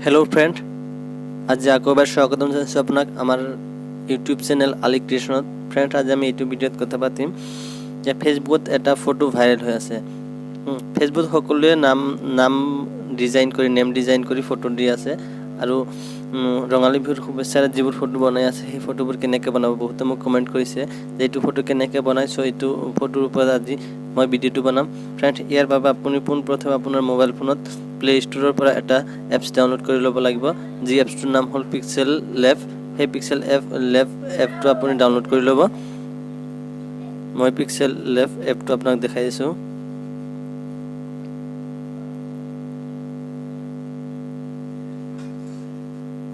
Hello friend, आज আকৌ এবাৰ স্বাগতম জনাইছোঁ আপোনাক আমাৰ ইউটিউব চেনেল আলি ক্ৰিয়েশ্যনত। ফ্ৰেণ্ড, আজি আমি এইটো ভিডিঅ'ত কথা পাতিম যে ফেচবুকত এটা ফটো ভাইৰেল হৈ আছে। ফেচবুকত সকলোৱে নাম ডিজাইন কৰি ফটো দি আছে আৰু ৰঙালী বিহুৰ শুভেচ্ছাৰে যিবোৰ ফটো বনাই আছে সেই ফটোবোৰ কেনেকৈ বনাব বহুতে মোক কমেণ্ট কৰিছে যে এইটো ফটো কেনেকৈ বনাইছোঁ। এইটো ফটোৰ ওপৰত আজি মই ভিডিঅ'টো বনাম। ফ্ৰেণ্ড, ইয়াৰ বাবে আপুনি পোনপ্ৰথমে আপোনাৰ মোবাইল ফোনত প্লে ষ্ট'ৰৰ পৰা এটা এপছ ডাউনলোড কৰি ল'ব লাগিব, যি এপছটোৰ নাম হ'ল পিক্সেল লেব। সেই পিক্সেল লেব এপটো আপুনি ডাউনলোড কৰি ল'ব। মই পিক্সেল লেব এপটো আপোনাক দেখাই দিছোঁ।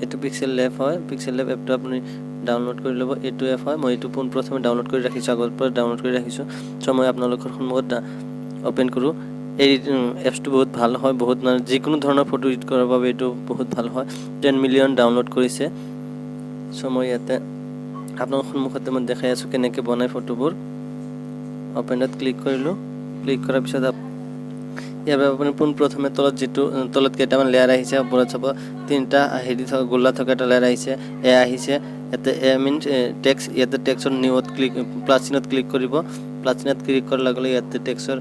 এইটো পিক্সেল লেব হয়। পিক্সেল লেব এপটো আপুনি ডাউনলোড কৰি ল'ব। এইটো এপ হয়, মই এইটো পোনপ্ৰথমে ডাউনলোড কৰি ৰাখিছোঁ, আগৰ পৰা ডাউনলোড কৰি ৰাখিছোঁ। চ' মই আপোনালোকৰ সন্মুখত অ'পেন কৰোঁ। এই এপছটো বহুত ভাল হয়, বহুত মানে যিকোনো ধৰণৰ ফটো এডিট কৰাৰ বাবে এইটো বহুত ভাল হয়। 10 মিলিয়ন ডাউনলোড কৰিছে। চ' মই ইয়াতে আপোনালোকৰ সন্মুখতে মই দেখাই আছোঁ কেনেকৈ বনাই ফটোবোৰ। অ'পেনত ক্লিক কৰিলোঁ। ক্লিক কৰাৰ পিছত ইয়াৰ বাবে আপুনি পোনপ্ৰথমে তলত কেইটামান লেয়াৰ আহিছে। ওপৰত চাব তিনিটা গোল্লা থকা এটা লেয়াৰ আহিছে। আহিছে ইয়াতে মিনছ টেক্স। ইয়াতে টেক্সৰ নিউত প্লাছ চিনত ক্লিক কৰিব। প্লাছ চিনত ক্লিক কৰাৰ লগে লগে ইয়াতে টেক্সৰ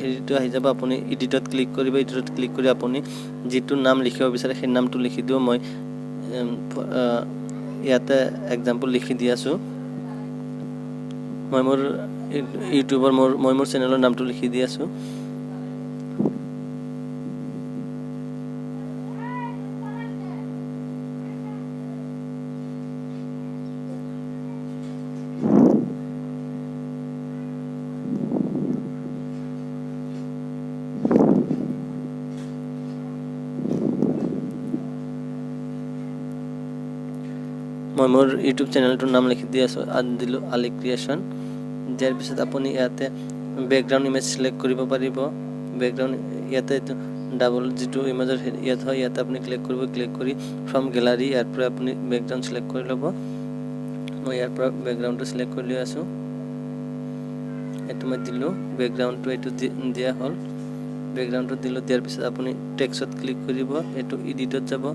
হেৰিটো আহি যাব। আপুনি এডিটত ক্লিক কৰিব। এডিটত ক্লিক কৰি আপুনি যিটো নাম লিখিব বিচাৰে সেই নামটো লিখি দিব। মই ইয়াতে এক্সাম্পল লিখি দি আছোঁ। মই মোৰ ইউটিউবৰ মই মোৰ চেনেলৰ নামটো লিখি দি আছোঁ। মই মোৰ ইউটিউব চেনেলটোৰ নাম লিখি দি আছোঁ, দিলোঁ আলি ক্ৰিয়েশ্যন। দিয়াৰ পিছত আপুনি ইয়াতে বেকগ্ৰাউণ্ড ইমেজ চিলেক্ট কৰিব পাৰিব। বেকগ্ৰাউণ্ড ইয়াতে ডাবল যিটো ইমেজৰ ইয়াত হয়, ইয়াতে আপুনি ক্লিক কৰিব। ক্লিক কৰি ফ্ৰম গেলাৰী ইয়াৰ পৰা আপুনি বেকগ্ৰাউণ্ড চিলেক্ট কৰি ল'ব। মই ইয়াৰ পৰা বেকগ্ৰাউণ্ডটো চিলেক্ট কৰি লৈ আছোঁ। এইটো মই দিলোঁ। বেকগ্ৰাউণ্ডটো এইটো দিয়া হ'ল। বেকগ্ৰাউণ্ডটো দিলোঁ। দিয়াৰ পিছত আপুনি টেক্সট ক্লিক কৰিব। এইটো এডিটত যাব।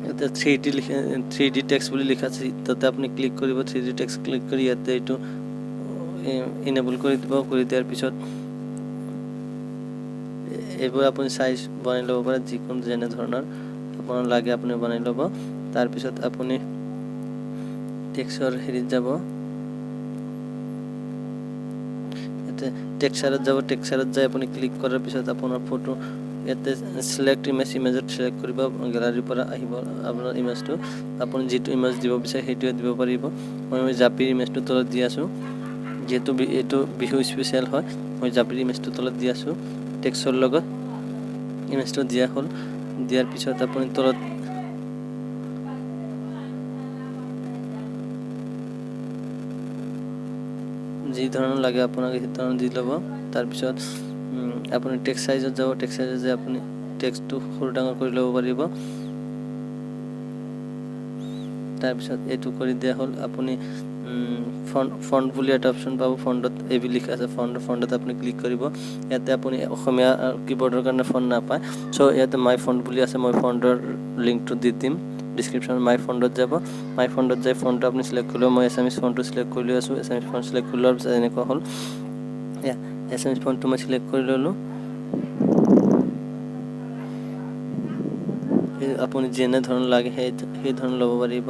ইয়াতে 3D টেক্সট বুলি লিখা আছে, তাতে আপুনি ক্লিক কৰিব। 3D টেক্সট ক্লিক কৰি ইয়াতে এইটো ইনেবল কৰি দিব। কৰি দিয়াৰ পিছত এইবোৰ আপুনি চাইজ বনাই ল'ব পাৰে, যিকোনো যেনে ধৰণৰ আপোনাৰ লাগে আপুনি বনাই ল'ব। তাৰপিছত আপুনি টেক্সটৰ হেৰিত যাব। ইয়াতে টেক্সচাৰত যাব। টেক্সচাৰত যাই আপুনি ক্লিক কৰাৰ পিছত আপোনাৰ ফটো ইয়াতে চিলেক্ট ইমেজত চিলেক্ট কৰিব। গেলাৰীৰ পৰা আহিব আপোনাৰ ইমেজটো। আপুনি যিটো ইমেজ দিব বিচাৰে সেইটোৱে দিব পাৰিব। মই জাপিৰ ইমেজটো তলত দি আছোঁ, যিহেতু এইটো বিহু স্পেচিয়েল হয়। মই জাপিৰ ইমেজটো তলত দি আছোঁ। টেক্সটৰ লগত ইমেজটো দিয়া হ'ল। দিয়াৰ পিছত আপুনি তলত যি ধৰণৰ লাগে আপোনাক সেই ধৰণৰ দি ল'ব। তাৰপিছত আপুনি টেক্সট চাইজত যাব। টেক্সট চাইজত যাই আপুনি টেক্সটটো সৰু ডাঙৰ কৰি ল'ব পাৰিব। তাৰপিছত এইটো কৰি দিয়া হ'ল। আপুনি ফণ্ট বুলি এটা অপশ্যন পাব। ফণ্টত এইবোৰ লিখা আছে। ফণ্টত আপুনি ক্লিক কৰিব। ইয়াতে আপুনি অসমীয়া কীবৰ্ডৰ কাৰণে ফণ্ট নাপায়। চ' ইয়াতে মাই ফণ্ট বুলি আছে। মই ফণ্টৰ লিংকটো দি দিম ডিছক্ৰিপশ্যনত। মাই ফণ্টত যাব। মাই ফণ্টত যাই ফণ্টটো আপুনি চিলেক্ট কৰি ল'ব। মই এছামিছ ফণ্টটো চিলেক্ট কৰি লৈ আছোঁ। এছামিছ ফণ্ট চিলেক্ট কৰি লোৱাৰ পিছত এনেকুৱা হ'ল। এছামিছ ফণ্টটো মই চিলেক্ট কৰি ল'লোঁ। আপুনি যেনে ধৰণৰ লাগে সেই ধৰণৰ ল'ব পাৰিব।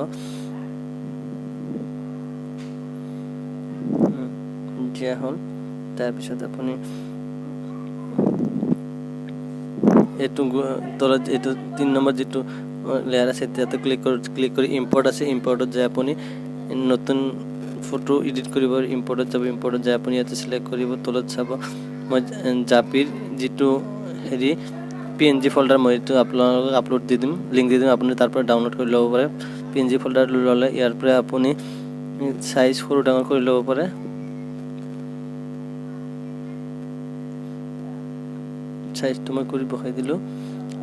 দিয়া হ'ল। তাৰপিছত আপুনি এইটো তলত এইটো 3 নম্বৰ যিটো লেয়াৰ আছে তাতে ক্লিক কৰি ইম্পৰ্ট আছে। ইম্পৰ্টত যাই আপুনি নতুন ফটো এডিট কৰিব। ইম্পৰ্টত যাব। ইম্পৰ্টত যাই আপুনি ইয়াতে চিলেক্ট কৰিব। তলত চাব মই জাপিৰ যিটো হেৰি PNG ফল্ডাৰ মই এইটো আপোনালোকক আপলোড দি দিম, লিংক দি দিম। আপুনি তাৰ পৰা ডাউনলোড কৰি ল'ব পাৰে। PNG ফল্ডাৰ ল'লে ইয়াৰ পৰা আপুনি চাইজ সৰু ডাঙৰ কৰি ল'ব পাৰে। চাইজটো মই কৰি বহাই দিলোঁ।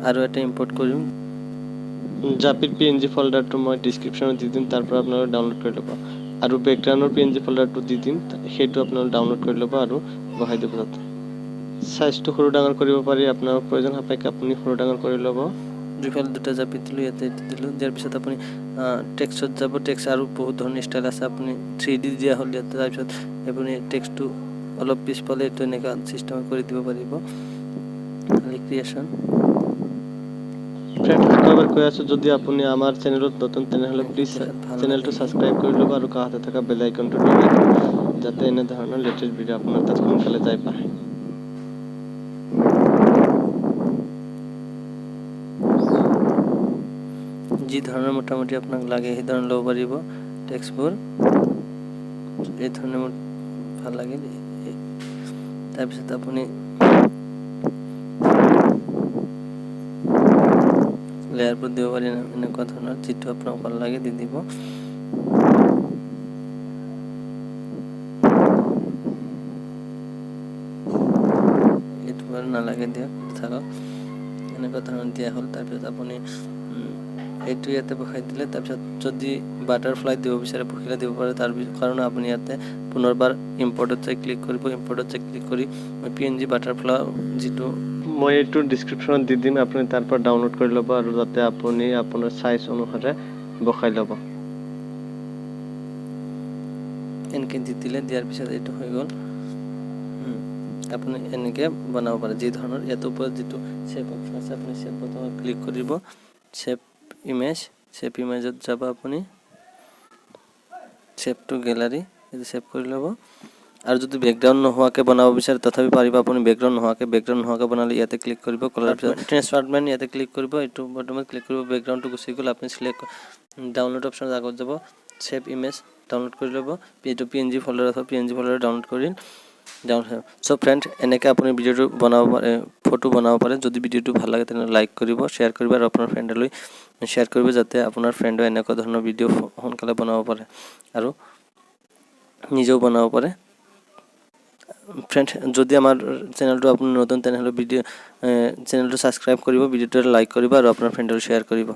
আৰু এটা ইম্পৰ্ট কৰিম। জাপিৰ PNG ফল্ডাৰটো মই ডিছক্ৰিপশ্যনত দি দিম, তাৰ পৰা আপোনালোকে ডাউনলোড কৰি ল'ব। আৰু বেকগ্ৰাউণ্ডৰ PNG ফল্ডাৰটো দি দিম, সেইটো আপোনালোকে ডাউনলোড কৰি ল'ব আৰু বহাই দিব তাতে। চাইজটো সৰু ডাঙৰ কৰিব পাৰি। আপোনাৰ প্ৰয়োজন সাপেক্ষে আপুনি সৰু ডাঙৰ কৰি ল'ব। দুইফালে দুটা জাপি দিলোঁ, ইয়াতে দিলোঁ। দিয়াৰ পিছত আপুনি টেক্সটত যাব। টেক্সট আৰু বহুত ধৰণৰ ষ্টাইল আছে, আপুনি 3D দিয়া হ'ল ইয়াতে। তাৰপিছত আপুনি টেক্সটটো অলপ পিছফালে এইটো এনেকুৱা চিষ্টেম কৰি দিব পাৰিব। খালি ক্ৰিয়েশ্যন ফ্ৰেণ্ড আকৌ এবাৰ কৈ আছোঁ, যদি আপুনি আমাৰ চেনেলত নতুন তেনেহ'লে প্লিজ চেনেলটো ছাবস্ক্ৰাইব কৰি ল'ব আৰু কাষতে থকা বেল আইকনটো দবাই দিব, যাতে এনেধৰণৰ লেটেষ্ট ভিডিঅ' আপোনাৰ তাত সোনকালে যাই পায়। যি ধৰণৰ মোটামুটি আপোনাক লাগে সেই ধৰণৰ ল'ব পাৰিব টেক্সটবোৰ। এই ধৰণে মোৰ ভাল লাগিল। তাৰপিছত আপুনি লেয়াৰবোৰ দিব পাৰি, এনেকুৱা ধৰণৰ যিটো আপোনাক ভাল লাগে দি দিব। এইটো বাৰু নালাগে দিয়ক, থাকক। এনেকুৱা ধৰণৰ দিয়া হ'ল। তাৰপিছত আপুনি এইটো ইয়াতে বহাই দিলে। তাৰপিছত যদি বাটাৰফ্লাই দিব বিচাৰে পখিলা দিব পাৰে, তাৰ কাৰণে আপুনি ইয়াতে পুনৰবাৰ ইম্পৰ্টত যাই ক্লিক কৰিব। ইম্পৰ্টত যাই ক্লিক কৰি PNG বাটাৰফ্লাই যিটো মই এইটো ডিছক্ৰিপশ্যনত দি দিম, আপুনি তাৰ পৰা ডাউনলোড কৰি ল'ব আৰু যাতে আপুনি আপোনাৰ চাইজ অনুসাৰে বহাই ল'ব। এনেকৈ দি দিলে, দিয়াৰ পিছত এইটো হৈ গ'ল। আপুনি এনেকৈ বনাব পাৰে যি ধৰণৰ। ইয়াৰ ওপৰত যিটো শ্বেপ অপশ্যন আছে, আপুনি শ্বেপ বটনত ক্লিক কৰিব। শ্বেপ ইমেজত যাব আপুনি, শ্বেপটো গেলাৰী এইটো শ্বেপ কৰি ল'ব। আৰু যদি বেকগ্ৰাউণ্ড নোহোৱাকৈ বনাব বিচাৰে তথাপি পাৰিব আপুনি। বেকগ্ৰাউণ্ড নোহোৱাকৈ বনালে ইয়াতে ক্লিক কৰিব। কৰাৰ পিছত ট্ৰেন্সফাৰমেণ্ট ইয়াতে ক্লিক কৰিব। এইটো বটনত ক্লিক কৰিব। বেকগ্ৰাউণ্ডটো গুচি গ'ল, আপুনি চিলেক্ট ডাউনলোড অপশ্যনত আগত যাব, শ্বেপ ইমেজ ডাউনলোড কৰি ল'ব। এইটো PNG ফল্ডাৰ আছে, PNG ফল্ডাৰ ডাউনলোড কৰি চ' ফ্ৰেণ্ড, এনেকৈ আপুনি ভিডিঅ'টো বনাব পাৰে, ফটো বনাব পাৰে। যদি ভিডিঅ'টো ভাল লাগে তেনেহ'লে লাইক কৰিব, শ্বেয়াৰ কৰিব আৰু আপোনাৰ ফ্ৰেণ্ডলৈ শ্বেয়াৰ কৰিব, যাতে আপোনাৰ ফ্ৰেণ্ডে এনেকুৱা ধৰণৰ ভিডিঅ' সোনকালে বনাব পাৰে আৰু নিজেও বনাব পাৰে। ফ্ৰেণ্ড, যদি আমাৰ চেনেলটো আপুনি নতুন তেনেহ'লে চেনেলটো ছাবস্ক্ৰাইব কৰিব, ভিডিঅ'টো লাইক কৰিব আৰু আপোনাৰ ফ্ৰেণ্ডলৈ শ্বেয়াৰ কৰিব।